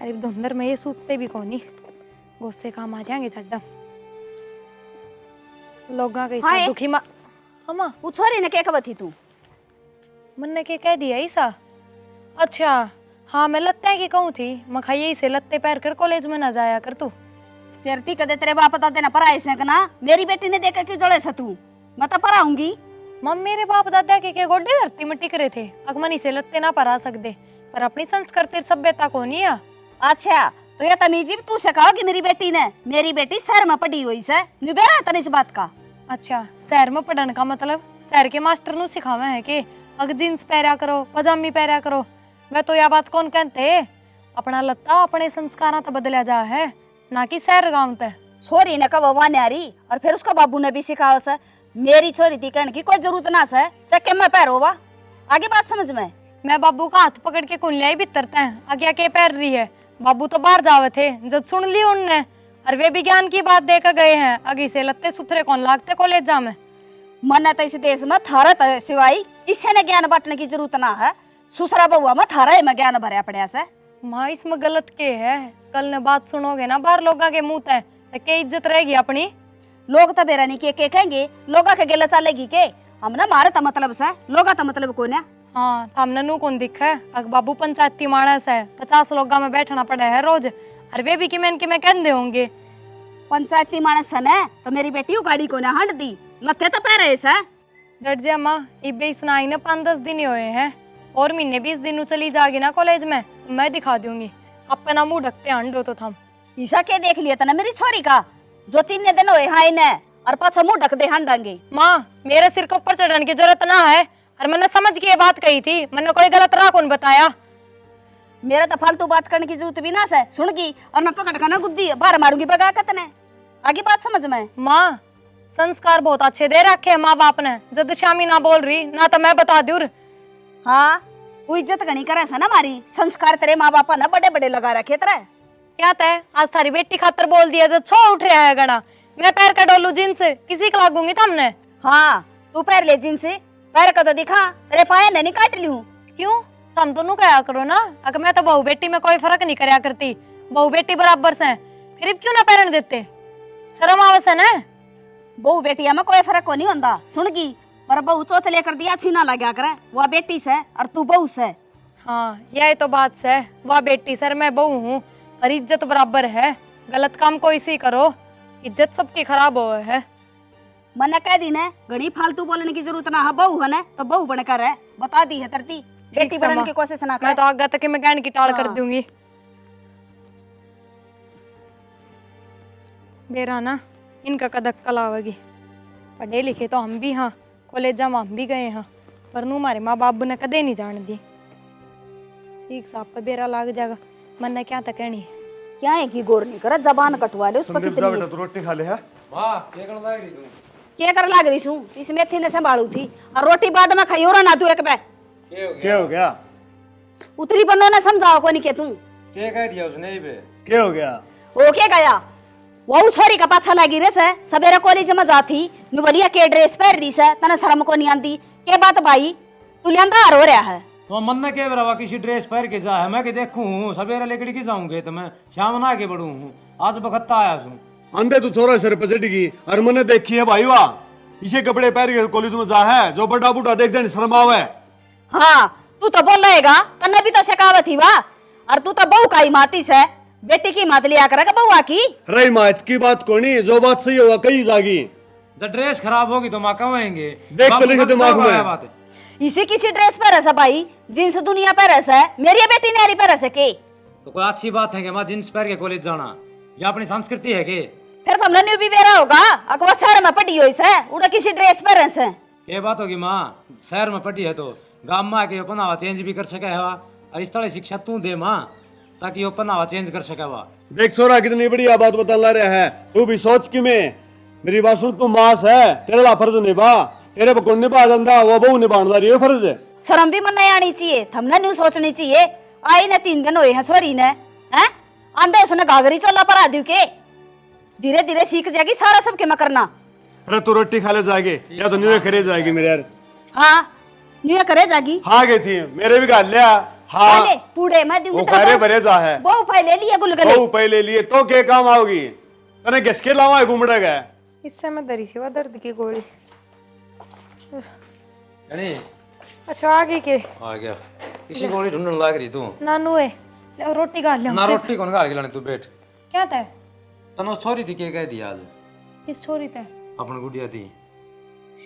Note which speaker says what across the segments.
Speaker 1: अरे धुंधर में ये सूखते भी कोनी गुस्से काम आ जाएंगे छड्डा लोगा के
Speaker 2: हाँ,
Speaker 1: साथ दुखी मा हमा
Speaker 2: वो छोरी ने क्या खबर थी तू?
Speaker 1: मन्ने के कह दिया ऐसा। अच्छा हाँ मैं लत्ते की कहूँ थी मैं खाइए से लत्ते पैर कर कॉलेज में ना जाया कर तू।
Speaker 2: तेरती कदे तेरे बाप बता देना पर ऐसे ना मेरी बेटी ने देखा क्यों जड़े से तू मैं तो पराऊंगी।
Speaker 1: मम मेरे बाप दादा के गोडे धरती में टिक रहे थे अगमनी से लत्ते ना परा सकते पर अपनी संस्कृति सभ्यता को नहीं है।
Speaker 2: अच्छा तो ये तमीजी तू सिखाओगी मेरी बेटी ने? मेरी बेटी शहर में पढ़ी हुई से निबेरा तने इस बात का।
Speaker 1: अच्छा शहर में पढ़ने का मतलब शहर के मास्टर नु सिखावे है कि अगर जींस पहरा करो पजामी पहरा करो वह तो यह बात कौन कहते अपना लत्ता अपने संस्कारा तो बदला जा है ना कि शहर गांव ते।
Speaker 2: छोरी ने कब वहां न्यारी और फिर उसका बाबू ने भी सिखाओ से मेरी छोरी थी कहने की कोई जरूरत ना से चक्के में पैर होवा आगे बात समझ में।
Speaker 1: मैं बाबू का हाथ पकड़ के कुंलिया भीतरता है आगे के पैर रही है बाबू तो बाहर जावे थे जब सुन ली उनने और वे विज्ञान की बात देकर गए हैं अगी से लत्ते सुथरे कौन लागते कॉलेज जा में।
Speaker 2: मन तो इस देश में थारा सिवाई किसी ने ज्ञान बांटने की जरूरत ना है सुसरा बहुआ में थारा में ज्ञान भरया पड़ा से।
Speaker 1: माँ इसमें गलत के है कल ने बात सुनोगे ना बाहर लोगा के मुंह ते तो के इज्जत रहेगी अपनी।
Speaker 2: लोग तो बेरा नहीं के कहेंगे लोगा के गेला चलेगी के हमने मारे तो मतलब से लोगा तो मतलब को ना।
Speaker 1: हाँ हमने नू कौन दिखा है अग बाबू पंचायती मानस है 50 लोगा में बैठना पड़ा है रोज और वे भी कि मैं कहते होंगे
Speaker 2: पंचायती मानस है ना तो मेरी बेटी गाड़ी को ना हट दी लत्ते तो पैर ऐसा
Speaker 1: डट जा माँ इबे सुनाई ने 5-10 दिन ही हुए हैं और महीने 20 दिन चली जाएगी ना कॉलेज में तो मैं दिखा दूंगी अपना मुंह ढकते हंडो तो थम
Speaker 2: ईसा के देख लिया था ना मेरी छोरी का जो 3 दिन हुए हाँ इन्हें और पाछा मुंह ढक दे हंडांगे।
Speaker 1: माँ मेरे सिर के ऊपर चढ़ने की जरूरत ना है और मैंने समझ के ये बात कही थी मैंने कोई गलत राह कौन बताया।
Speaker 2: मेरा तो फालतू बात करने की जरूरत भी ना है सुनगी और न पकड़ का ना गुद्दी बाहर मारूंगी बगा कतने आगे बात समझ में।
Speaker 1: माँ संस्कार बहुत अच्छे दे रखे है माँ बाप ने जद शामी ना बोल रही ना तो मैं बता दूर।
Speaker 2: हाँ तू इज्जत गणी करे ना मारी संस्कार तेरे माँ बापा ने बड़े बड़े लगा रखे तेरे
Speaker 1: क्या तय आज थारी बेटी खातर बोल दिया जब छो उठ रहा है गणा मैं पैर का डोलू जिन से किसी को लागूंगी तुमने।
Speaker 2: हाँ तू पैर ले जिन से पैर का तो दिखा तेरे पाए नहीं काट लूं
Speaker 1: क्यों तुम दोनों कया करो ना अगर मैं तो बहू बेटी में कोई फर्क नहीं करया करती बहू बेटी बराबर से फिर क्यों ना पैरन देते शर्म आवसन है।
Speaker 2: बहू बेटिया में कोई फर्क को नहीं होता सुनगी पर बहू चोच लेकर दिया अच्छी ना लगा करे वह बेटी से और तू बहू से।
Speaker 1: हाँ यही तो बात है वह बेटी सर मैं बहू हूँ और इज्जत बराबर है गलत काम कोई सी करो इज्जत सबकी खराब हो है।
Speaker 2: मैंने कह दी ने घड़ी फालतू बोलने की जरूरत ना है बहू है ना तो बहू बनकर है बता दी है तरती बेटी बनने की कोशिश ना कर।
Speaker 1: मैं तो आगे तक मैं कहने की टाल कर दूंगी बेरा ना इनका कदक कलावेगी पढ़े लिखे तो हम भी हाँ कॉलेज में हम भी गए हाँ पर नू हमारे माँ बाप ने कदे नहीं जान दी ठीक साहब पे बेरा लाग जाएगा मन ने क्या तक कहनी
Speaker 2: क्या है कि गौर नहीं करा जबान कटवा ले उस पर कितनी
Speaker 3: बेटा तू रोटी खा ले है
Speaker 4: वाह क्या कर लाग रही तू
Speaker 2: क्या कर लाग रही हूं इस मेथी ने संभालू थी और रोटी बाद में खाई और ना तू एक बे
Speaker 3: क्या हो गया
Speaker 2: उतरी बनो ना समझाओ को नहीं के तू
Speaker 4: क्या कह दिया उसने बे
Speaker 3: क्या हो गया
Speaker 2: ओ के गया वो छोरी का पाछा लागी रे से सवेरे कॉलेज में जाती नु बोलिया के ड्रेस पहन रही से तने शर्म को नहीं आंदी के बात भाई तू लेंदा हो रहा है
Speaker 4: तो मन ने कह रहा किसी ड्रेस पहन के जा है मैं के देखूं सवेरे लेकर के जाऊंगे तो मैं शाम ना आगे बढ़ू हूं आज बखत्ता आया हूं
Speaker 3: अंधे तू छोरा सिर पे चढ़ी और मैंने देखी है भाई वाह इसे कपड़े पहन के कॉलेज में जा है जो बड़ा बूढ़ा देख दे शर्म आवे।
Speaker 2: हाँ तू तो बोल रहेगा तन्ने भी तो शिकावत ही वाह और तू तो बहू का ही माती से बेटी की मात लिया करेगा बउआ की
Speaker 3: रही मात की बात कोनी जो बात सही होगा कहीं जागी
Speaker 4: जब ड्रेस खराब होगी तो मां कहेंगे
Speaker 3: देख तो लेंगे दिमाग में
Speaker 2: इसी किसी ड्रेस पर ऐसा भाई जींस दुनिया पर ऐसा है मेरी बेटी ने पर ऐसे के
Speaker 4: तो कोई अच्छी बात है कि मां जींस पहन के कॉलेज जाना ये अपनी संस्कृति है के
Speaker 2: फिर तुमने न्यू भी बेरा होगा अकवा शहर में पड़ी हुई से उड़ा किसी ड्रेस पर ऐसे
Speaker 4: ये बात होगी मां शहर में पढ़ी है तो गांव में आके पहनावा चेंज भी कर सके है और इस तरह शिक्षा तू दे मां ताकि वो पहनावा चेंज कर सके वा।
Speaker 3: देख छोरा कितनी बढ़िया बात बता ला रहा है तू भी सोच कि मैं मेरी बात सुन तू मास है तेरे ला फर्ज निभा तेरे पर कौन निभा दंदा वो बहू निभाना रही है फर्ज है
Speaker 2: शर्म भी मन नहीं आनी चाहिए थमने न्यू सोचनी चाहिए आई ने 3 दिन हुए हैं छोरी ने हैं आंधे उसने घाघरी चोला पर आदि के धीरे धीरे सीख जाएगी सारा सबके में करना।
Speaker 3: अरे तू रोटी खा ले जाएगी या तो न्यू करे जाएगी मेरे यार।
Speaker 2: हाँ न्यू करे जागी
Speaker 3: हाँ गई थी मेरे भी घर लिया हाँ।
Speaker 2: पहले पूड़े मैं दूंगी
Speaker 3: वो खैरे भरे जा है
Speaker 2: वो पहले लिए गुलगुले
Speaker 3: वो पहले लिए तो के काम आओगी तने घिसके लावा घूमड़े गए
Speaker 1: इससे मैं डरी थी वो दर्द की गोली।
Speaker 4: यानी
Speaker 1: अच्छा आगे के
Speaker 4: आ गया इसी गोली ढूंढने लाग रही तू
Speaker 1: नानू है ले रोटी खा ले
Speaker 4: ना रोटी कौन खा खिलाने तू बैठ
Speaker 1: क्या था
Speaker 4: तने छोरी थी के कह दिया आज
Speaker 1: इस छोरी थे
Speaker 4: अपन गुड़िया थी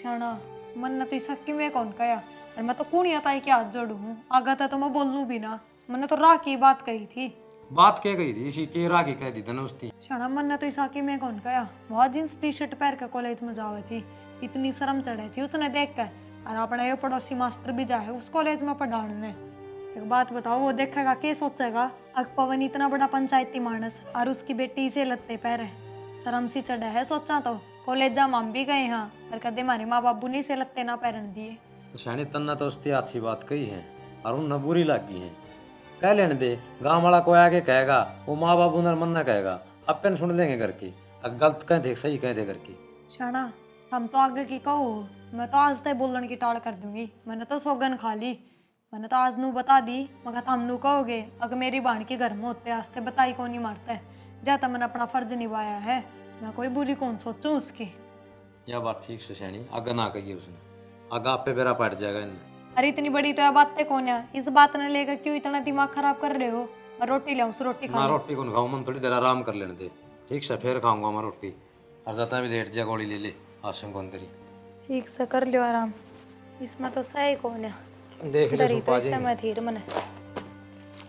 Speaker 1: शाना मन न तो इसकी में कौन कया और मैं तो कुणिया ताई के हाथ जोड़ू हूँ आगा था तो मैं बोलूं भी ना मैंने तो राह की बात कही थी
Speaker 4: बात क्या कही थी इसी के रागी कह दी तने उसकी
Speaker 1: शाना मन न तो इसकी में कौन कया बहुत जींस टी शर्ट पहन के कॉलेज में जावे थी इतनी शर्म चढ़े थी उसने देख कर और अपना ये पड़ोसी मास्टर भी जाए उस कॉलेज में पढ़ाने एक बात बताओ वो देखेगा क्या सोचेगा अग पवन इतना बड़ा पंचायती मानस और उसकी बेटी इसे लत्ते पैर है शर्म सी चढ़ा है सोचा तो कॉलेज जा हम भी गए हाँ पर कदे हमारे माँ बाबू ने इसे लत्ते ना पैरन दिए
Speaker 4: शानी तन्ना तो उसकी अच्छी बात कही है और उन बुरी लगी है कह लेने दे गांव वाला कोई आगे कहेगा वो माँ बाबू न मन ना कहेगा अपन सुन लेंगे करके गलत कह दे सही कह दे करके
Speaker 1: शाना हम तो आगे की कहो मैं तो आज तक बोलने की टाल कर दूंगी मैंने तो सौगन खा ली मैंने तो आज नू बता दी मगर तुम नू कहोगे अगर मेरी बाण के घर में होते आज तक बताई कौन नहीं मारता जाता मैंने अपना फर्ज निभाया है मैं कोई बुरी कौन सोचूं उसकी
Speaker 4: यह बात ठीक से शानी आगे ना कही उसने आगे आप पे बेरा पट जाएगा इन्हें
Speaker 1: अरे इतनी बड़ी तो यह बातें कौन है इस बात ने लेकर क्यों इतना दिमाग खराब कर रहे हो मैं रोटी लाऊं रोटी खा
Speaker 4: ना
Speaker 1: लो।
Speaker 4: रोटी कौन खाऊं मन थोड़ी देर आराम कर लेने दे ठीक से फिर खाऊंगा मैं रोटी और जाता भी लेट जा गोली ले ले आसम कौन तेरी
Speaker 1: ठीक से कर लियो आराम इसमें तो सही कौन है
Speaker 4: देख ले
Speaker 1: डरी तो
Speaker 4: सुपा
Speaker 1: इससे मैं थी मने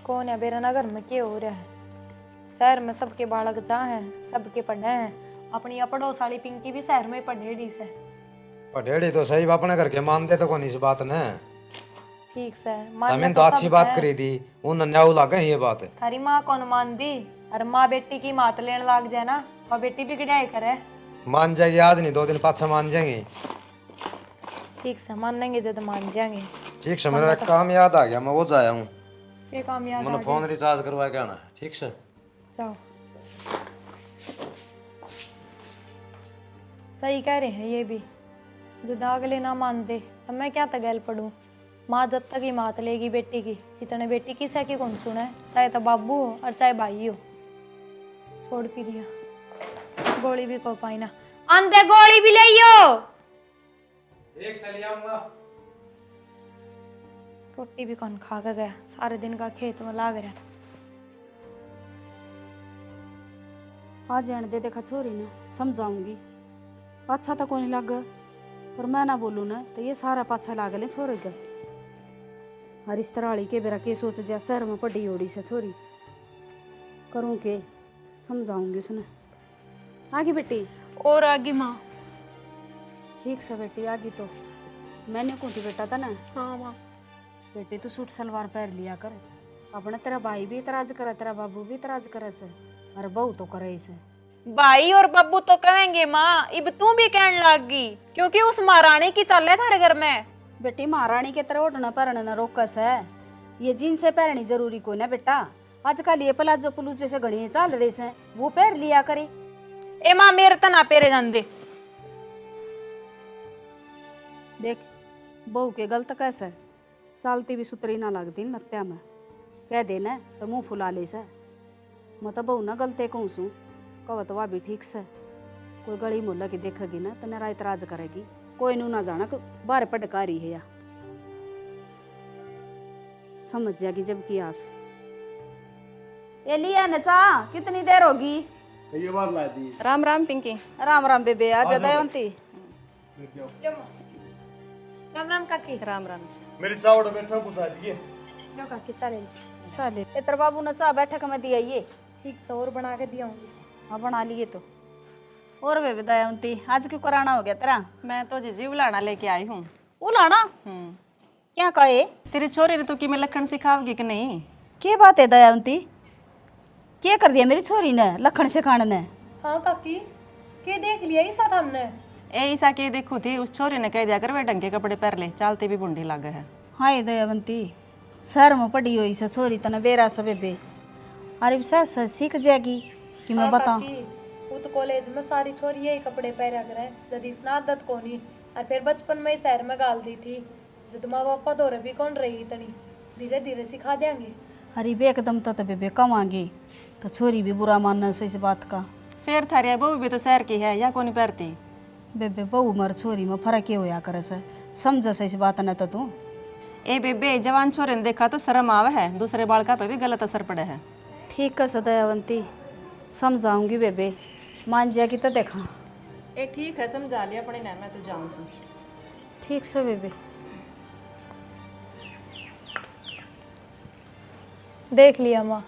Speaker 1: कौन है बेरा नगर में क्या हो रहा है शहर में सबके बालक जहाँ हैं सबके पढ़े हैं अपनी पड़ोस वाली पिंकी भी शहर में पढ़ेड़ी से
Speaker 4: पढ़ेड़ी तो सही अपने करके मानते तो कौन इस बात ने
Speaker 1: ठीक से
Speaker 4: तमें तो अच्छी बात करी थी उन न्याऊ लागे ये बात है
Speaker 1: थारी माँ कौन मान दी और माँ बेटी की मात लेने लग जाए ना और बेटी भी गिड़ाई करे
Speaker 4: मान जाएगी आज नहीं 2 दिन पाछा मान जाएंगे
Speaker 1: ठीक से मान लेंगे जब मान जाएंगे
Speaker 4: ठीक से मेरा एक काम याद आ गया मैं वो जाया हूँ
Speaker 1: ये काम याद आ
Speaker 4: मैंने फोन रिचार्ज करवा के आना है ठीक से
Speaker 1: जाओ सही कह रहे हैं ये भी जब अगले ना मान दे तब मैं क्या तगैल पढ़ूं माँ जब तक ही मात लेगी बेटी की इतने बेटी की सह की कौन सुना है चाहे तो बाबू हो और चाहे भाई हो छोड़ भी दिया गोली भी को पाई ना अंधे गोली भी लियो
Speaker 4: एक से ले आऊंगा
Speaker 1: रोटी भी कौन खा के गया सारे दिन का खेत में लाग रहा
Speaker 2: आ जाने दे देखा छोरी ने समझाऊंगी अच्छा तो कोई नहीं लग पर मैं ना बोलूँ ना तो ये सारा पाछा लाग ले छोरे का हर इस तरह के बेरा के सोच जा शहर में पड़ी ओड़ी से छोरी करूँ के समझाऊंगी उसने आगे बेटी
Speaker 5: और आगे माँ
Speaker 2: ठीक से बेटी आगे तो मैंने कुटी बेटा था ना
Speaker 5: हाँ माँ
Speaker 2: बेटी तू सूट सलवार पहन लिया कर अपने तेरा भाई भी इतराज करे तेरा बाबू भी इतराज करे से अरे बहू तो करे इसे
Speaker 5: भाई और बब्बू तो कहेंगे माँ इब तू भी कहने लागी क्योंकि उस महारानी की चल है थारे घर में
Speaker 2: बेटी महारानी के तरह उठना पहनना ना रोकस है ये जीन्स से पहननी जरूरी को ना बेटा आजकल ये प्लाजो प्लूजो से घड़ी चल रहे से वो पहन लिया करे
Speaker 5: ए माँ मेरे तना पेरे जान दे
Speaker 2: देख बहू के गलत कैसे चालती भी सुतरी ना लगती नत्या में कह देना तो मुंह फुला ले से मैं तो बहू ना गलते कहूँ सू कह तो वह भी ठीक से कोई गली मोहल्ला की देखेगी ना तो नारा इतराज करेगी कोई नू ना जाना बाहर पटकारी है या समझ जाएगी जब की आस एलिया नचा कितनी देर होगी
Speaker 3: ये बार ला दी
Speaker 6: राम राम पिंकी
Speaker 2: राम राम बेबे आ जा दयवंती
Speaker 1: राम राम काकी
Speaker 6: राम राम
Speaker 3: मेरी चावड़ बैठा बुझा दिए
Speaker 1: लो काकी चले
Speaker 2: चले इतर बाबू ने चाह बैठक में दिया ये
Speaker 1: ठीक से और बना के दिया
Speaker 2: हाँ बना लिए तो और बेबे दयवंती आज क्यों कराना हो गया तेरा
Speaker 6: मैं तो जीजी उलाना लेके आई हूँ
Speaker 2: उलाना क्या कहे
Speaker 6: तेरी छोरी ऋतु की मैं लखन सिखाओगी कि नहीं
Speaker 2: क्या बात है दयावंती क्या कर दिया मेरी छोरी ने लखन सिखाने ने
Speaker 1: हाँ काकी के देख लिया ही साथ हमने
Speaker 6: ए ईसा के देखू थी उस छोरी ने कह दिया कर वे ढंग के कपड़े पहन ले चालती भी बुंडी लग है
Speaker 2: हाय दयावंती शहर में पड़ी हुई से छोरी तने बेरा से बेबे अरे सस सीख जाएगी कि मैं बताऊं
Speaker 1: वो तो कॉलेज में सारी छोरी यही कपड़े पहना करे जब इसने आदत कोनी और फिर बचपन में ही शहर में गाल दी थी जब माँ बापा दौरे भी कौन रही इतनी धीरे धीरे सिखा देंगे।
Speaker 2: अरे बे एकदम तो बेबे कमांगे तो छोरी भी बुरा मानना से इस बात का।
Speaker 6: फिर थारी बहू भी तो शहर की है या कौन पैरती।
Speaker 2: बेबे बहू मर छोरी में फर्क ये होया करे से, समझ से इस बात न तो तू।
Speaker 6: ए बेबे जवान छोरे ने देखा तो शर्म आवे है, दूसरे बालका पे भी गलत असर पड़े है।
Speaker 2: ठीक है सदयावंती, समझाऊंगी बेबे, मान जाएगी तो देखा।
Speaker 6: ए ठीक है समझा लिया अपने ना, मैं तो जाऊँ सु।
Speaker 2: ठीक से बेबे।
Speaker 1: देख लिया माँ,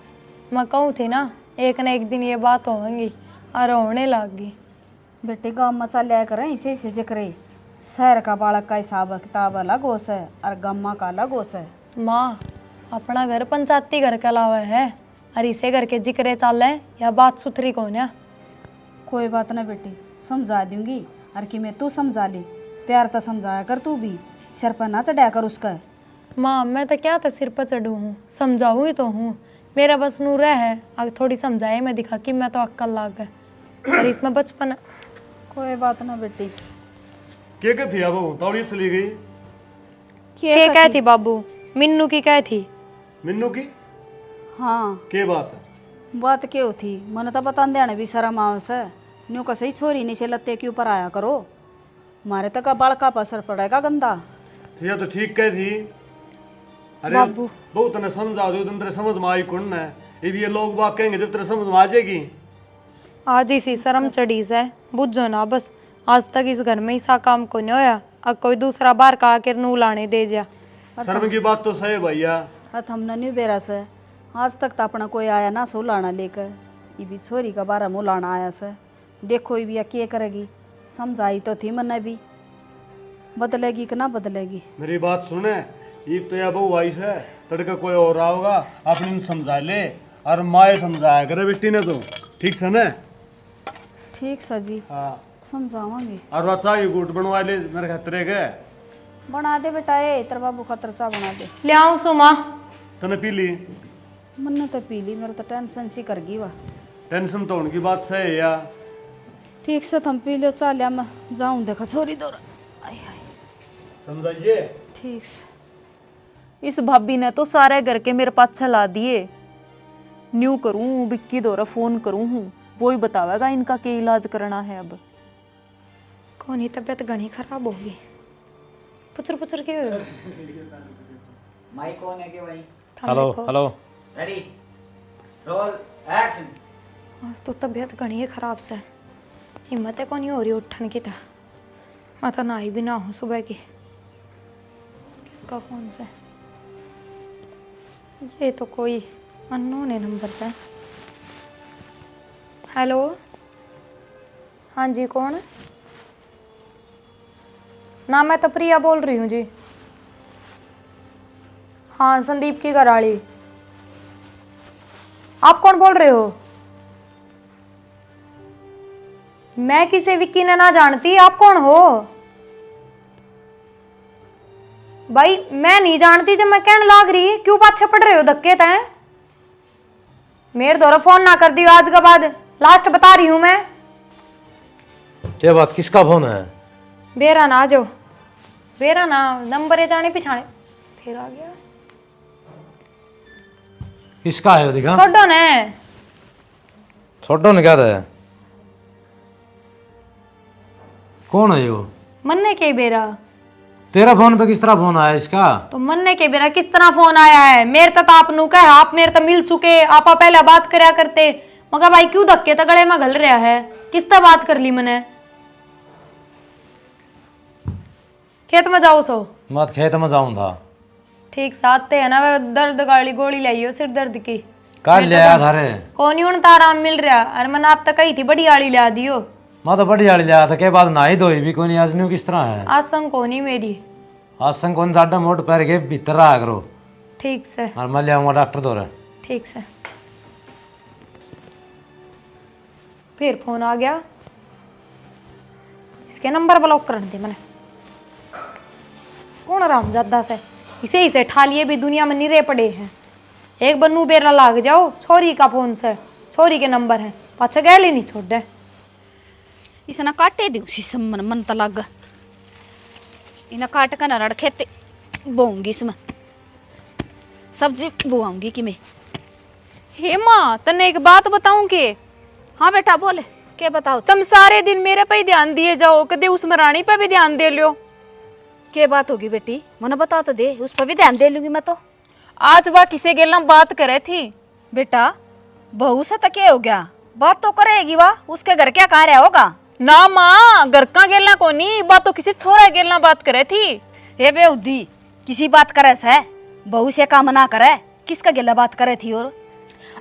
Speaker 1: मैं कहूँ थी ना एक न एक दिन ये बात होगी और होने लग गई।
Speaker 2: बेटे गाँव में चल आया करें इसे इसे जिक्र, शहर का बालक का हिसाब किताब अलग होस है और गम्मा का अलग होस है।
Speaker 1: माँ अपना घर पंचायती घर के अलावा है और इसे घर के जिक्रे चाल है या बात सुथरी कौन है।
Speaker 2: कोई बात ना बेटी, समझा दूंगी। और कि मैं तू समझा ले, प्यार तो समझाया कर तू भी, सिर पर ना चढ़ाया कर उसका।
Speaker 1: माँ मैं तो क्या था सिर पर चढ़ू हूँ, समझाऊँ ही तो हूँ। मेरा बस नूर है अगर थोड़ी समझाए मैं दिखा कि मैं तो अक्कल लाग गए और इसमें बचपन।
Speaker 2: कोई बात ना बेटी।
Speaker 3: क्या थी अब वो तौड़ी चली गई?
Speaker 1: के क्या थी बाबू? मिन्नू की क्या थी?
Speaker 3: मिन्नू की
Speaker 2: हाँ
Speaker 3: के बात?
Speaker 2: बात क्यों थी मन तो बता देने भी शर्म आव से। न्यू का सही छोरी नीचे लत्ते के ऊपर आया करो, मारे तक का बालका पर असर पड़ेगा गंदा।
Speaker 3: ये तो ठीक कह थी। अरे
Speaker 1: बाबू
Speaker 3: बहुत ने समझा दो तेरे समझ में आई कौन है? ये लोग बात कहेंगे जब तेरे समझ में आ जाएगी।
Speaker 1: आज इसी शर्म चढ़ी से बुझो ना बस। आज तक इस घर में ही सा काम को नहीं होया, अब कोई दूसरा बार का आकर नू लाने दे जा।
Speaker 3: शर्म की बात तो सही है भैया।
Speaker 2: अत हमने नहीं बेरा से आज तक तो अपना कोई आया ना सो लाना लेकर, ये भी छोरी का बारह मुँह लाना आया से। देखो ये भी क्या करेगी, समझाई तो थी मैंने भी, बदलेगी कि ना बदलेगी।
Speaker 3: मेरी बात सुने, ये तो या बहू आई से तड़का कोई और रहा होगा, अपने समझा ले और माए समझाया करे बेटी ने तो ठीक से ना।
Speaker 2: ठीक सर जी,
Speaker 3: हाँ
Speaker 2: समझावांगे।
Speaker 3: और बच्चा ये गुट बनवा ले मेरे खतरे के।
Speaker 2: बना दे बेटा, ये तेरे बाबू खतर चा बना दे।
Speaker 1: ले आऊँ सुमा?
Speaker 3: तने पी ली?
Speaker 2: मन्ने तो पी ली, मेरे तो टेंशन सी कर गई वाह।
Speaker 3: टेंशन तो उनकी बात सही है या।
Speaker 2: ठीक से तुम पी लो, चालिया मैं जाऊं देखा छोरी दौरा।
Speaker 3: समझाइए।
Speaker 2: ठीक से।
Speaker 5: इस भाभी ने तो सारे घर के मेरे पास चला दिए। न्यू करूं बिक्की दौरा फोन करूं हूँ, वो ही बतावेगा इनका क्या इलाज करना है। अब
Speaker 1: कौन ही तबीयत घनी खराब होगी, पुचर पुचर के।
Speaker 7: माइक ऑन है कि भाई?
Speaker 4: Hello hello.
Speaker 7: Ready roll action.
Speaker 1: आज तो तबीयत घनी है खराब से, हिम्मत को नहीं हो रही उठने की। मैं तो नहाई भी ना हूँ सुबह की। किसका फोन से? ये तो कोई अननोन है नंबर से। हेलो हाँ जी कौन? ना मैं तो प्रिया बोल रही हूँ जी। हाँ संदीप की घरवाली। आप कौन बोल रहे हो? मैं किसे विक्की ने ना जानती, आप कौन हो? भाई मैं नहीं जानती, जब मैं कहने लाग रही क्यों पाछे पड़ रहे हो धक्के तय? मेरे द्वारा फोन ना कर दियो आज के बाद, लास्ट बता रही हूं मैं।
Speaker 4: क्या बात, किसका फोन है?
Speaker 1: बेरा ना आ जाओ, बेरा ना नंबर है जाने पिछाने फिर आ गया।
Speaker 4: किसका है वो दिखा?
Speaker 1: छोड़ो ने।
Speaker 4: छोटो ने क्या था? कौन है वो?
Speaker 1: मन्ने के बेरा।
Speaker 4: तेरा फोन पे किस तरह फोन आया इसका?
Speaker 1: तो मन्ने के बेरा किस तरह फोन आया है? मेरे तक आप नू कह, आप मेरे तक मिल चुके, आप पहले बात करया करते। मगर भाई क्यों धक्के तगड़े में घल रहा है? किस तरह बात कर ली मैंने? खेत में जाओ सो।
Speaker 4: मत खेत में जाऊं था।
Speaker 1: ठीक साथ है ना, वे दर्द गाली गोली लाइयो सिर दर्द की।
Speaker 4: कल ले आया थारे।
Speaker 1: कौन ही तो आराम मिल रहा? अरे मैंने आप तक कही थी बड़ी आड़ी ला दियो।
Speaker 4: मैं तो बड़ी आड़ी लाया था के बाद नहाई धोई भी कोई नहीं। आज न्यू किस तरह है?
Speaker 1: आसंग को नहीं मेरी।
Speaker 4: आसन कौन साडा मोट पैर के भीतर रहा करो।
Speaker 1: ठीक से
Speaker 4: और मैं ले आऊंगा डॉक्टर दौरे।
Speaker 1: ठीक से। फिर फोन आ गया, इसके नंबर ब्लॉक कर दे मैंने। कौन रामजादा से इसे इसे ठा लिए भी दुनिया में निरे पड़े हैं। एक बन्नू बेरा लाग जाओ छोरी का फोन से, छोरी के नंबर है पाछा गए नहीं छोड़ दे।
Speaker 2: इसे ना काटे दी उसी मन मन तो लग इन्हें काट कर ना रड़ खेते बोंगी इसमें। सब्जी बुआऊंगी कि मैं।
Speaker 5: हे माँ तने एक बात बताऊं के
Speaker 2: हाँ बेटा बोले, क्या बताओ?
Speaker 5: तुम सारे दिन मेरे पे ही ध्यान दिए जाओ, कदे उस मरानी पे भी ध्यान दे लियो।
Speaker 2: क्या बात होगी बेटी, मने बता तो दे, उस पर भी ध्यान दे लूंगी मैं तो।
Speaker 5: आज वह किसे गेला बात करे थी।
Speaker 2: बेटा बहू से तो क्या हो गया, बात तो करेगी वाह, उसके घर क्या कार्य होगा?
Speaker 5: ना माँ घर का गेला को नहीं, बात तो किसी छोरा गेला बात करे थी।
Speaker 2: हे बेउद्दी, किसी बात करे से बहू से काम ना करे, किसका गिला बात करे थी? और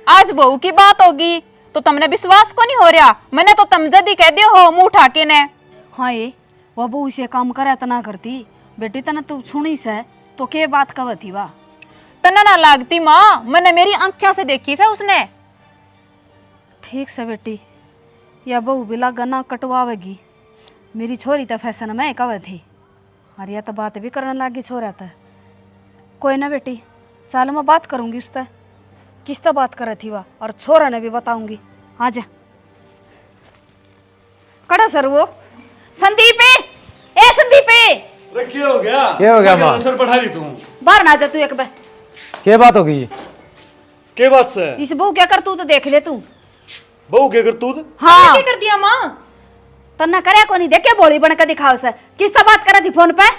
Speaker 5: आज बहू की बात होगी तो तुमने विश्वास को नहीं हो रहा, मैंने तो तुम जदी कह दियो हो मुंह उठा के ने।
Speaker 2: हाँ ये वह बहू से काम करे तो ना करती बेटी, तना तू सुनी से तो के बात कब थी वाह?
Speaker 5: तना ना लागती माँ, मैंने मेरी आंखों से देखी से उसने।
Speaker 2: ठीक से बेटी, या बहू बिला गना कटवावेगी, मेरी छोरी तो फैशन में कब थी, और यह तो बात भी करने लगी छोरा तो। कोई ना बेटी, चल मैं बात करूंगी उससे, किस तो बात करे थी वाह, और छोरा ने भी बताऊंगी। आ जा कड़ा सर वो संदीप, ए संदीप,
Speaker 3: अरे क्या हो गया?
Speaker 4: क्या हो गया माँ?
Speaker 3: सर पढ़ा रही तू?
Speaker 2: बाहर ना जा तू एक बार।
Speaker 4: क्या बात होगी?
Speaker 3: के बात से?
Speaker 2: इस बहू क्या कर तू तो देख ले तू।
Speaker 3: बहू के करतूत?
Speaker 2: हाँ
Speaker 1: क्या कर दिया माँ?
Speaker 2: तन्ना करे को नहीं, देखे बोली बन के दिखाओ से, किस तो बात करे थी फोन पे?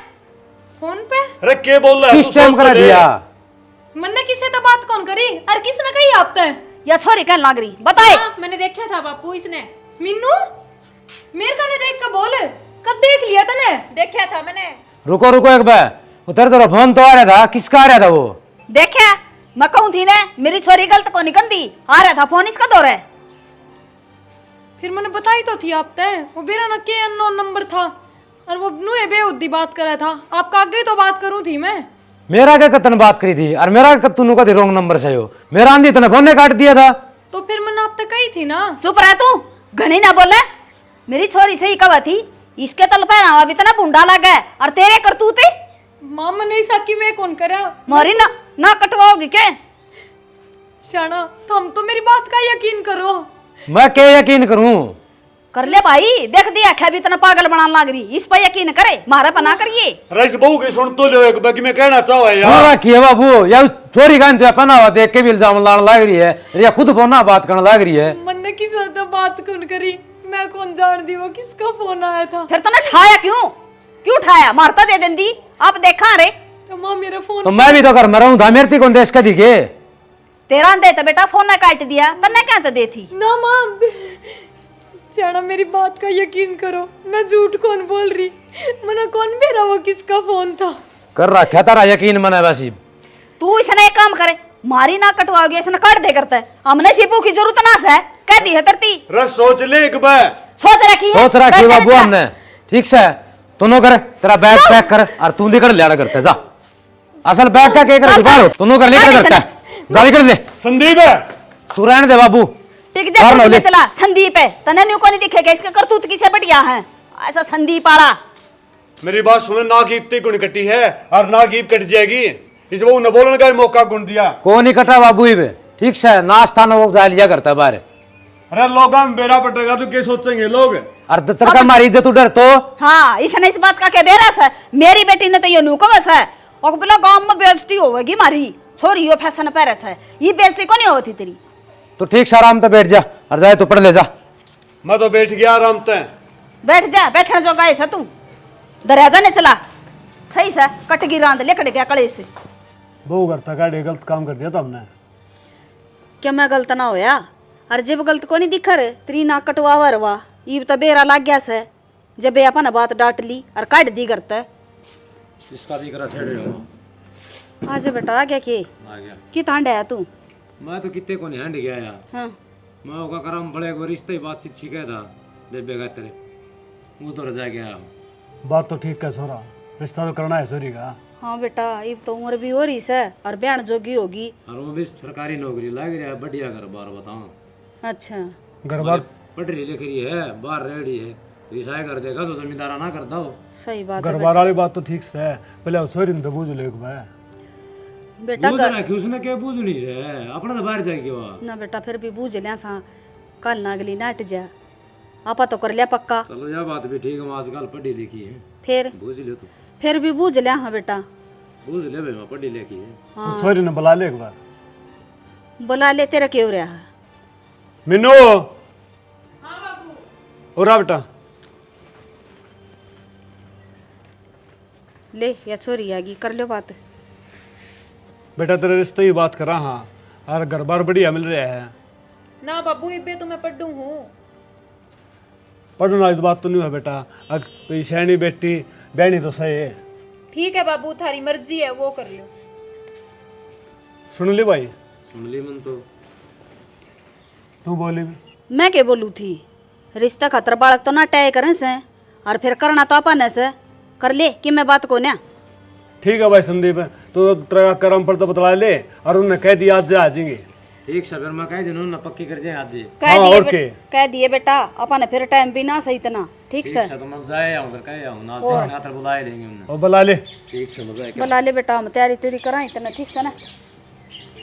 Speaker 1: फोन पे
Speaker 3: अरे के बोल रहा है?
Speaker 4: किस टाइम करा दिया?
Speaker 1: मन्ने किसे तो बात कौन करी और किसने कही आप तय?
Speaker 2: या छोरी कहने लाग रही, बताए।
Speaker 5: मैंने देखा था बापू इसने।
Speaker 1: मिन्नू मेरे कने देख के बोल, कब देख लिया तने?
Speaker 5: देखा था मैंने।
Speaker 4: रुको रुको एक बार, उधर तो फोन तो आ रहा था, किसका आ रहा था वो?
Speaker 2: देखा मैं कहूं थी ने, मेरी छोरी गलत को निकलती, आ रहा था फोन इसका दौर है।
Speaker 1: फिर मैंने बताई तो थी आप तय, वो बेरा न के अननोन नंबर था और वो नुए बेउद्दी बात कर रहा था, आपका आगे तो बात करूं थी मैं।
Speaker 4: मेरा क्या कतन बात करी थी और मेरा कतनू का रॉन्ग नंबर से हो, मेरा आंधी तने फोन ने काट दिया था।
Speaker 1: तो फिर मैंने आप तक कही थी ना।
Speaker 2: चुप रह तू, घनी ना बोले, मेरी छोरी से ही कब थी, इसके तल पे ना भी इतना बुंडा लगा है, और तेरे करतूते
Speaker 1: माँ मैं नहीं सकी, मैं कौन करा?
Speaker 2: मोरी ना कटवाओगी के?
Speaker 1: शाना तुम तो मेरी बात का यकीन करो।
Speaker 4: मैं क्या यकीन करूं?
Speaker 2: कर ले भाई, देख दिया क्या भी इतना पागल बनाने लग रही, इस पर यकीन करे, मारा पर ना करिए।
Speaker 3: अरे इस बहू की सुन तो लो एक बार कि मैं कहना चाहूँ यार।
Speaker 4: छोरा की है बाबू, या उस छोरी का तो पहना हुआ देख के भी इल्जाम लाने लग रही है, या खुद फोन ना बात करने लग रही है।
Speaker 1: मन्ने किस तो बात कौन करी, मैं कौन जान दी वो किसका फोन आया था?
Speaker 2: फिर तूने ठाया क्यों? क्यों ठाया? मारता दे देंदी, आप देखा रे।
Speaker 1: तो माँ मेरा फोन
Speaker 4: तो मैं भी तो घर में रहूं था, मेरे कौन देश का दिखे?
Speaker 2: तेरा दे तो बेटा फोन ना काट दिया, तन्ने क्या तो दे थी
Speaker 1: ना माँ, शाना मेरी बात का यकीन करो, मैं झूठ कौन बोल रही, मना कौन मेरा वो किसका फोन था?
Speaker 4: कर रखा तारा यकीन मना वैसी।
Speaker 2: तू इसने एक काम करे, मारी ना कटवाओगी, इसने काट दे करता है, हमने शिपू की जरूरत ना है, कह दी है तरती।
Speaker 3: अरे सोच ले एक बार।
Speaker 2: सोच रखी है,
Speaker 4: सोच रखी
Speaker 2: बैठ
Speaker 4: बाबू
Speaker 2: जा।
Speaker 4: हमने, ठीक से तूनो कर, तेरा बैग पैक कर और तू निकल लिया करते जा। असल बैग का क्या कर बाहर, तूनो कर लेकर करता है, जा निकल ले।
Speaker 3: संदीप है
Speaker 4: तू रहने दे बाबू।
Speaker 2: टिक जा,
Speaker 4: और
Speaker 2: खुद
Speaker 4: ले।
Speaker 2: में चला, संदीप है, तने न्यू को नहीं दिखेगा, इसका करतूत किसे बढ़िया है, ऐसा संदीप आला।
Speaker 3: मेरी बात सुनो, ना कीपती गुण कटी है और ना कीप कट जाएगी, इस बहू ने बोलने का मौका गुण दिया।
Speaker 4: को नहीं कटा बाबू ही बे, ठीक से नाश्ता न वो जा लिया करता है बाहर।
Speaker 3: अरे लोग हम बेरा पटेगा तो क्या सोचेंगे लोग?
Speaker 4: और दत्तर का हमारी इज्जत उधर तो।
Speaker 2: हाँ इसने इस बात का क्या बेरस है, मेरी बेटी ने तो ये नुकवस है, और बोला गांव में बेइज्जती होगी मारी, छोरी यो फैशन पेरस है, ये बेइज्जती को नहीं होती तेरी।
Speaker 4: तो ठीक से आराम से बैठ जा और जाए तो पढ़ ले जा।
Speaker 3: मैं तो बैठ गया आराम से।
Speaker 2: बैठ जा, बैठने जो गाय से तू दरिया नहीं चला, सही से कटगी रांध लेकड़ गया कड़े से।
Speaker 3: बहू करता का गलत काम कर दिया था हमने।
Speaker 2: क्या मैं गलत ना होया, और जब गलत को नहीं दिखा रे, तेरी नाक कटवावा रवा, ये तो बेरा लाग गया से, जब ये अपन बात डांट ली और काट दी करता है।
Speaker 4: इसका दिख रहा छेड़े हो।
Speaker 2: आज बेटा आ गया कि
Speaker 4: आ गया।
Speaker 2: कि तांड आया तू?
Speaker 4: मैं तो कितने को नहीं हंड गया यार।
Speaker 2: हाँ
Speaker 4: मैं ओका करम बड़े एक बार रिश्ते ही बातचीत सीखा था, बेबे का तेरे वो तो रजा गया।
Speaker 3: बात तो ठीक है सोरा, रिश्ता तो करना है सोरी का।
Speaker 2: हाँ बेटा, ये तो उम्र भी हो रही है और बयान जोगी होगी।
Speaker 4: और वो भी सरकारी नौकरी लग रहा है, बढ़िया घर बार बताओ।
Speaker 2: अच्छा
Speaker 3: घर बार
Speaker 4: पढ़ रही लिख रही है, बाहर रह रही है, तो ईसाई कर देगा तो जमींदारा ना करता हो।
Speaker 2: सही बात है
Speaker 3: घर बार वाली बात तो ठीक से है, पहले सोरी ने तो बूझ ले एक बार।
Speaker 2: बेटा।
Speaker 4: बूझना कि उसने क्या बूझनी है, अपना तो बाहर जाएगी वहाँ।
Speaker 2: ना बेटा फिर भी बूझ लिया सा, कल नागली नाट जा, आपा तो कर लिया पक्का,
Speaker 4: चलो यह बात भी ठीक है, आजकल पढ़ी लिखी है,
Speaker 2: फिर
Speaker 4: बूझ लियो तो।
Speaker 2: फिर भी बूझ लिया। हाँ बेटा
Speaker 4: बूझ ले भाई, मैं पढ़ी लिखी है।
Speaker 3: वो छोरी ने बुला ले एक बार।
Speaker 2: बुला ले, तेरा क्यों रहा है?
Speaker 3: मीनू। हाँ बाबू। और आ बेटा।
Speaker 2: ले या छोरी आगी, कर लो बात।
Speaker 3: बेटा तेरे रिश्ते की बात करा। हाँ और घर बार बढ़िया मिल रहा है।
Speaker 5: ना बाबू इबे तो मैं पढ़ू हूँ।
Speaker 3: पढ़ना इस बात तो नहीं है बेटा। अगर सैनी बेटी बहनी तो सही है।
Speaker 5: ठीक है बाबू, थारी मर्जी है, वो कर लो।
Speaker 3: सुन ली भाई।
Speaker 4: सुन ली मन तो।
Speaker 3: तू बोली भी।
Speaker 2: मैं क्या बोलू थी? रिश्ता खतर बालक तो ना तय करें से, और फिर करना तो अपन से कर ले कि मैं बात को ना।
Speaker 3: ठीक है भाई संदीप, तो तेरा कर्म पर तो बतला ले और उन्होंने कह दिया आज आ जाएंगे।
Speaker 4: ठीक से फिर मैं कह दिनों ना पक्की कर जाए आज।
Speaker 2: कह दिए बेटा, अपन फिर टाइम भी ना सही इतना। ठीक से
Speaker 4: तो मैं जाए आऊं उधर कह आऊं ना, खातर बुलाए लेंगे उन्हें।
Speaker 3: और बुला ले।
Speaker 4: ठीक से मजा
Speaker 2: बुला ले बेटा, हम तैयारी तेरी करा इतना। ठीक से ना।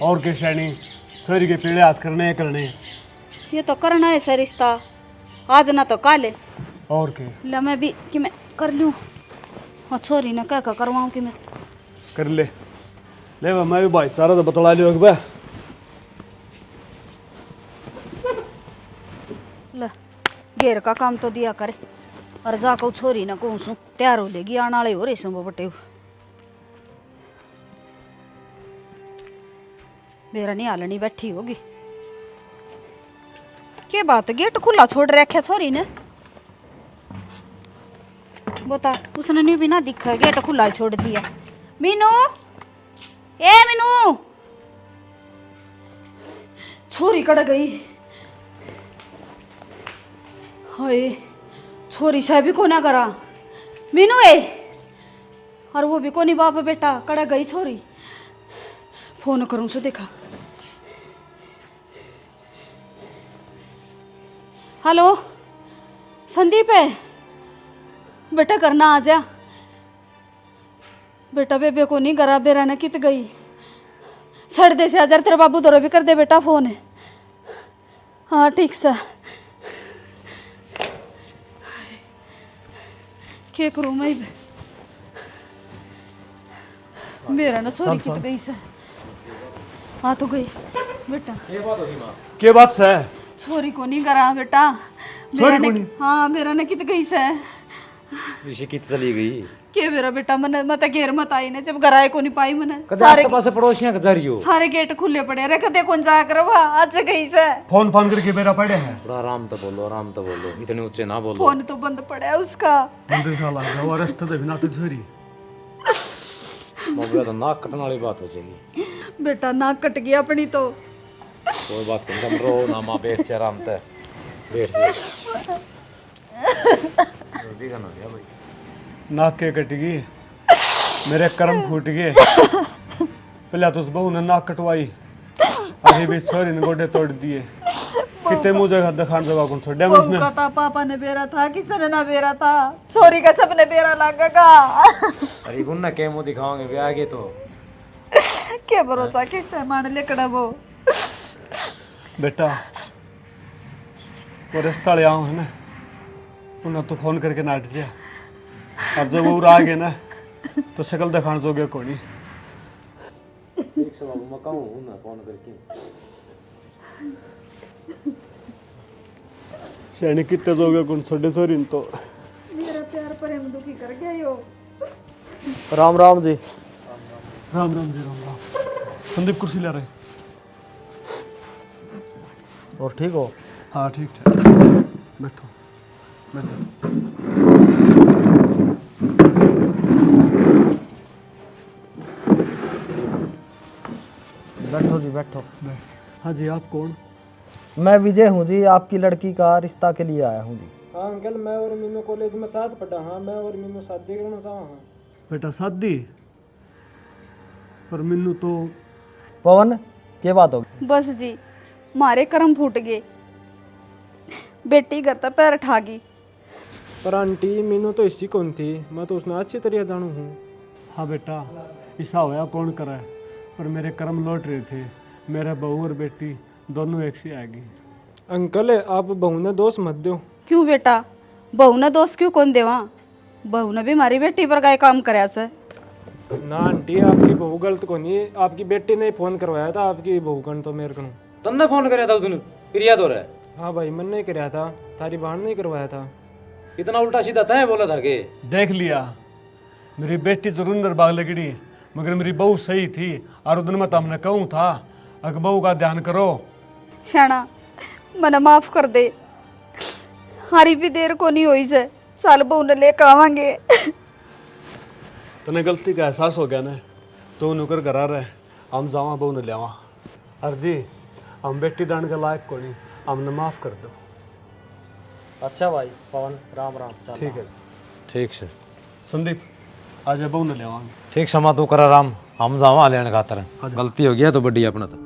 Speaker 3: और के सैनी छोरी के पीड़े हाथ करने करने।
Speaker 2: ये तो करना है सर रिश्ता, आज ना तो काले।
Speaker 3: और के
Speaker 2: ला मैं भी कि मैं कर लूँ। हाँ छोरी ना क्या करवाऊँ कि मैं
Speaker 3: कर ले। ले मैं भी भाई सारा तो बतला लियो एक बार।
Speaker 2: ला घेर का काम तो दिया करे, और जाकर छोरी ना कहूँ सू तैयार हो लेगी, आने वाले हो रहे सो बटे। मेरा नहीं हालनी बैठी होगी। क्या बात, गेट खुला छोड़ रखा छोरी ने? बता, उसने नहीं भी ना दिखा, गेट खुला छोड़ दिया। मीनू, ए मीनू, छोरी कड़ गई। हाय, छोरी साहब भी को ना करा। मीनू ए, और वो भी को नहीं बाप बेटा, कड़ गई छोरी। फोन करूं सो देखा। हेलो संदीप है बेटा, करना आ जा बेटा। बेबे को नहीं करा, बेरा ने कित गई। सड़ दे से हजार तेरे बाबू दौरा भी कर दे बेटा फोन। हाँ ठीक सा। क्या करूँ मैं? मेरा ना छोरी कित गई से। हाँ तो गई बेटा।
Speaker 3: के बात से
Speaker 2: छोरी को नहीं करा बेटा।
Speaker 3: छोरी को नहीं?
Speaker 2: हाँ मेरा ने कित गई से।
Speaker 4: ऋषि की चली गई
Speaker 2: के मेरा बेटा मन मत घेर मत आई ने, जब घर आए को नहीं पाई मने।
Speaker 4: सारे पास पड़ोसियां का जा रही हो।
Speaker 2: सारे गेट खुले पड़े रख दे, कौन जा कर आज गई से।
Speaker 3: फोन फोन करके मेरा पड़े है।
Speaker 4: थोड़ा आराम तो बोलो, आराम तो बोलो, इतने ऊंचे ना बोलो।
Speaker 2: फोन तो बंद पड़ा है उसका।
Speaker 3: बंदे साला वो रास्ते तो बिना तो छोरी।
Speaker 4: मौका तो नाक कटने वाली बात हो जाएगी।
Speaker 2: बेटा नाक कट गया अपनी तो।
Speaker 4: कोई बात नहीं, तुम रो ना, मां बैठ से आराम से बैठ से। भी करना है भाई।
Speaker 3: नाक के कट गई, मेरे कर्म फूट गए। पहले तो उस बहू ने नाक कटवाई, अभी भी छोरी ने गोडे तोड़ दिए। कितने मुझे दिखान जगह कौन छोड़
Speaker 2: बहू का था पापा ने बेरा था, किसने ना बेरा था। छोरी का सबने बेरा लगेगा।
Speaker 4: अरे गुन्ना के मुंह दिखाओगे भी आगे तो।
Speaker 2: क्या भरोसा किस टाइम आने लेकड़ा वो।
Speaker 3: बेटा वो रिश्ता ले आओ है ना, उन्हें तो फोन करके नाट दिया। और जब वो आ गए ना तो शक्ल दिखाने जोगे को नहीं।
Speaker 4: एक से बाबू मैं कहूँ ना फोन करके।
Speaker 3: सैनी कितने जोगे कौन छोड़े छोरी तो।
Speaker 2: मेरा प्यार प्रेम दुखी कर गया यो।
Speaker 4: राम राम जी।
Speaker 3: राम राम जी राम राम। संदीप कुर्सी ले रहे।
Speaker 4: और ठीक हो?
Speaker 3: हाँ ठीक ठाक, बैठो बैठो।
Speaker 8: बैठो जी बैठो।
Speaker 3: हाँ जी आप कौन?
Speaker 8: मैं विजय हूँ जी, आपकी लड़की का रिश्ता के लिए आया हूँ जी।
Speaker 9: हाँ अंकल, मैं और मीनू कॉलेज में साथ पढ़ा। हाँ मैं और मीनू शादी करना चाहा। हाँ
Speaker 3: बेटा शादी पर मिन्नू तो।
Speaker 8: पवन क्या बात होगी?
Speaker 2: बस जी मारे कर्म फूट गए, बेटी घर तक पैर ठागी।
Speaker 9: पर आंटी मीनू तो इसी कौन थी, मैं तो उसने अच्छी तरह जानू हूँ।
Speaker 3: हाँ बेटा ऐसा होया कौन करा, पर मेरे कर्म लौट रहे थे। मेरा बहू और बेटी दोनों एक से आएगी।
Speaker 9: अंकल आप बहू ने दोष मत दो।
Speaker 2: क्यों बेटा, बहू ने दोष क्यों कौन देवा? बहू ने भी हमारी बेटी पर गाय काम कराया से।
Speaker 9: ना आंटी आपकी बहू गलत को नहीं, आपकी बेटी ने फोन करवाया था आपकी बहू कन तो मेरे को।
Speaker 4: तन्ने फोन कराया था उस दिन, फिर याद हो रहा है?
Speaker 9: हाँ भाई मैंने कराया था, तारी बहन ने करवाया था।
Speaker 4: इतना उल्टा सीधा तय बोला था कि
Speaker 3: देख लिया, मेरी बेटी जरूर निर्बाग लगड़ी, मगर मेरी बहू सही थी। और उस दिन मैं तुमने कहूँ था अगर बहू का ध्यान करो।
Speaker 2: श्याणा मना माफ कर दे, हारी भी देर को नहीं हुई से, साल बहू ने लेकर आवांगे।
Speaker 3: तने गलती का एहसास हो गया ना, तो नुकर करा रहे हम जावा बहू ने लियावा। अर्जी हम बेटी दान के लायक को नहीं, हमने माफ कर दो।
Speaker 9: अच्छा भाई पवन, राम राम।
Speaker 3: ठीक है
Speaker 4: ठीक से
Speaker 3: संदीप, आज बहू ने लियावांगे।
Speaker 4: ठीक समा तू करा राम, हम जावा लेने खातर, गलती हो गया तो बड़ी अपना था।